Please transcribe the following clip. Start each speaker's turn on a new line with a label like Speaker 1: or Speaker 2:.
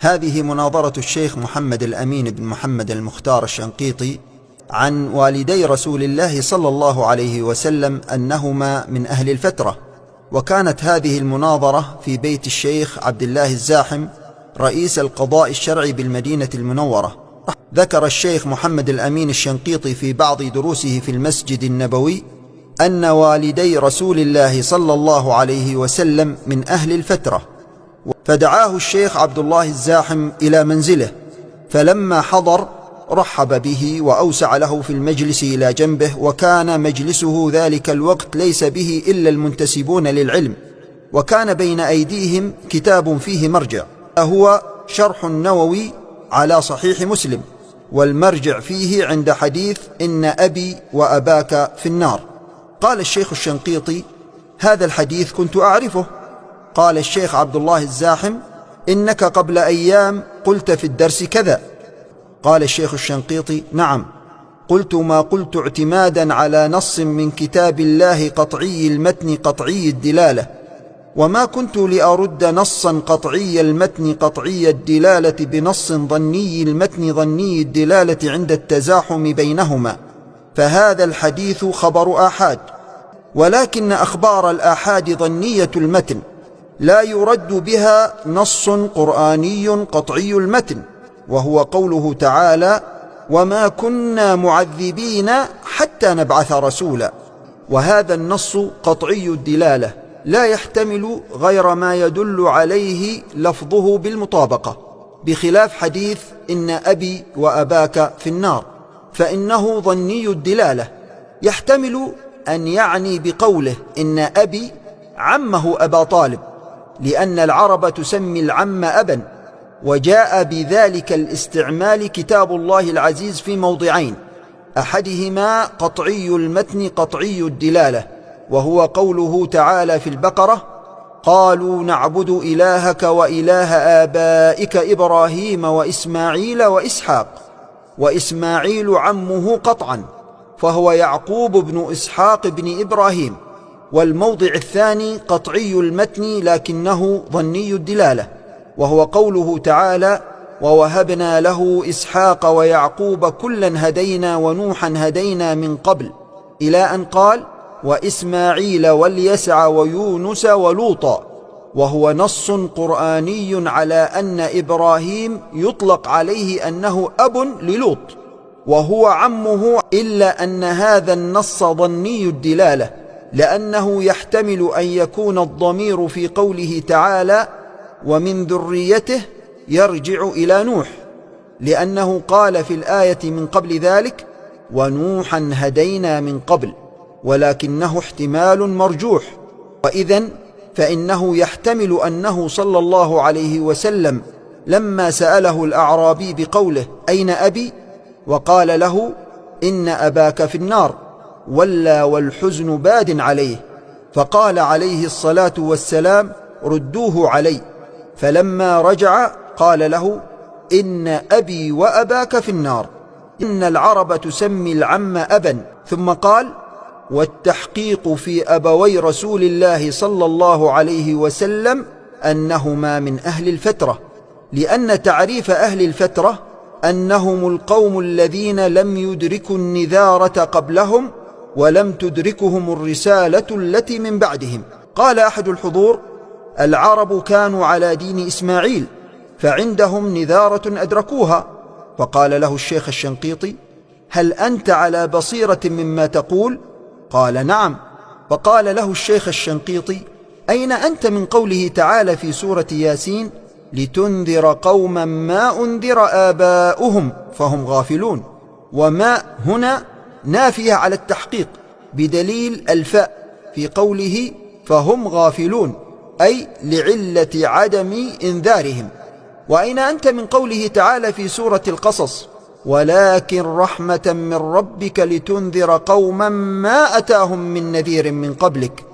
Speaker 1: هذه مناظرة الشيخ محمد الأمين بن محمد المختار الشنقيطي عن والدي رسول الله صلى الله عليه وسلم أنهما من أهل الفترة. وكانت هذه المناظرة في بيت الشيخ عبد الله الزاحم رئيس القضاء الشرعي بالمدينة المنورة. ذكر الشيخ محمد الأمين الشنقيطي في بعض دروسه في المسجد النبوي أن والدي رسول الله صلى الله عليه وسلم من أهل الفترة، فدعاه الشيخ عبد الله الزاحم إلى منزله، فلما حضر رحب به وأوسع له في المجلس إلى جنبه، وكان مجلسه ذلك الوقت ليس به إلا المنتسبون للعلم، وكان بين أيديهم كتاب فيه مرجع، هو شرح النووي على صحيح مسلم، والمرجع فيه عند حديث إن أبي وأباك في النار. قال الشيخ الشنقيطي: هذا الحديث كنت أعرفه. قال الشيخ عبد الله الزاحم: إنك قبل أيام قلت في الدرس كذا. قال الشيخ الشنقيطي: نعم، قلت ما قلت اعتمادا على نص من كتاب الله قطعي المتن قطعي الدلالة، وما كنت لأرد نصا قطعي المتن قطعي الدلالة بنص ظني المتن ظني الدلالة عند التزاحم بينهما، فهذا الحديث خبر آحاد، ولكن أخبار الآحاد ظنية المتن لا يرد بها نص قرآني قطعي المتن، وهو قوله تعالى: وما كنا معذبين حتى نبعث رسولا. وهذا النص قطعي الدلالة لا يحتمل غير ما يدل عليه لفظه بالمطابقة، بخلاف حديث إن أبي وأباك في النار، فإنه ظني الدلالة، يحتمل أن يعني بقوله إن أبي عمه أبا طالب، لأن العرب تسمي العم أبا، وجاء بذلك الاستعمال كتاب الله العزيز في موضعين، أحدهما قطعي المتن قطعي الدلالة، وهو قوله تعالى في البقرة: قالوا نعبد إلهك وإله آبائك إبراهيم وإسماعيل وإسحاق، وإسماعيل عمه قطعا، فهو يعقوب بن إسحاق بن إبراهيم. والموضع الثاني قطعي المتن لكنه ظني الدلالة، وهو قوله تعالى: ووهبنا له إسحاق ويعقوب كلا هدينا ونوحا هدينا من قبل، إلى أن قال: وإسماعيل واليسع ويونس ولوطا، وهو نص قرآني على أن إبراهيم يطلق عليه أنه أب للوط وهو عمه، إلا أن هذا النص ظني الدلالة، لأنه يحتمل أن يكون الضمير في قوله تعالى: ومن ذريته يرجع إلى نوح، لأنه قال في الآية من قبل ذلك: ونوحا هدينا من قبل، ولكنه احتمال مرجوح. وإذن فإنه يحتمل أنه صلى الله عليه وسلم لما سأله الأعرابي بقوله: أين أبي؟ وقال له: إن أباك في النار، ولى والحزن باد عليه، فقال عليه الصلاة والسلام: ردوه علي. فلما رجع قال له: إن أبي وأباك في النار. إن العرب تسمي العم أبا، ثم قال: والتحقيق في أبوي رسول الله صلى الله عليه وسلم أنهما من أهل الفترة، لأن تعريف أهل الفترة أنهم القوم الذين لم يدركوا النذارة قبلهم ولم تدركهم الرسالة التي من بعدهم. قال أحد الحضور: العرب كانوا على دين إسماعيل، فعندهم نذارة أدركوها. فقال له الشيخ الشنقيطي: هل أنت على بصيرة مما تقول؟ قال: نعم. فقال له الشيخ الشنقيطي: أين أنت من قوله تعالى في سورة ياسين: لتنذر قوما ما أنذر آباؤهم فهم غافلون؟ وما هنا نافية على التحقيق بدليل الفاء في قوله فهم غافلون، أي لعلة عدم إنذارهم. وأين أنت من قوله تعالى في سورة القصص: ولكن رحمة من ربك لتنذر قوما ما أتاهم من نذير من قبلك؟